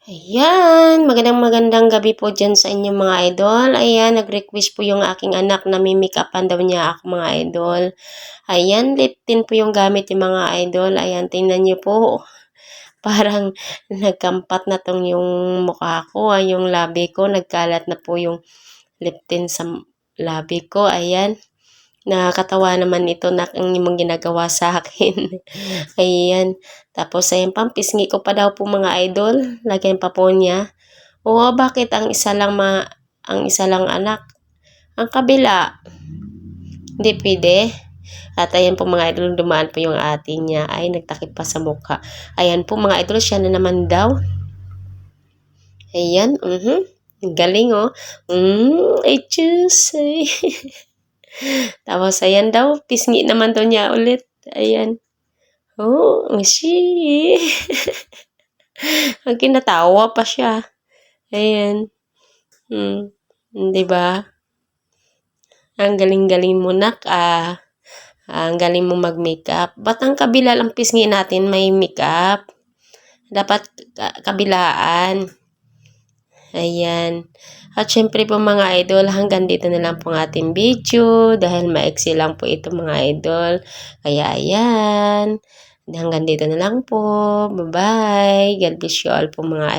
Ayan, magandang gabi po dyan sa inyong mga idol. Ayan, nag-request po yung aking anak na mimake-upan daw niya ako mga idol. Ayan, lip tint po yung gamit yung mga idol. Ayan, tingnan niyo po. Parang nagkampat na tong yung mukha ko, yung labi ko. Nagkalat na po yung lip tint sa labi ko. Ayan, nakakatawa naman ito na ang imong ginagawa sa akin. Ayan. Tapos, ayan, pampisngi ko pa daw po mga idol. Lagyan pa po niya. Oo, bakit ang isa lang ang isa lang anak? Ang kabila, hindi pwede. At ayan po mga idol, dumaan po yung ate niya. Ay, nagtakip pa sa mukha. Ayan po mga idol, siya na naman daw. Ayan, galing oh. I choose. Tapos, ayan daw, pisngi naman daw niya ulit. Ayan. Oh, she. Ang kinatawa pa siya. Ayan. 'Di ba? Ang galing-galing mo nak, ang galing mo mag-makeup. Ba't ang kabila lang pisngi natin may makeup? Dapat kabilaan. Ayan. At syempre po mga idol, hanggang dito na lang po ang ating video dahil maiksi lang po ito mga idol. Kaya ayan. Hanggang dito na lang po. Bye-bye. God bless you all po mga idol.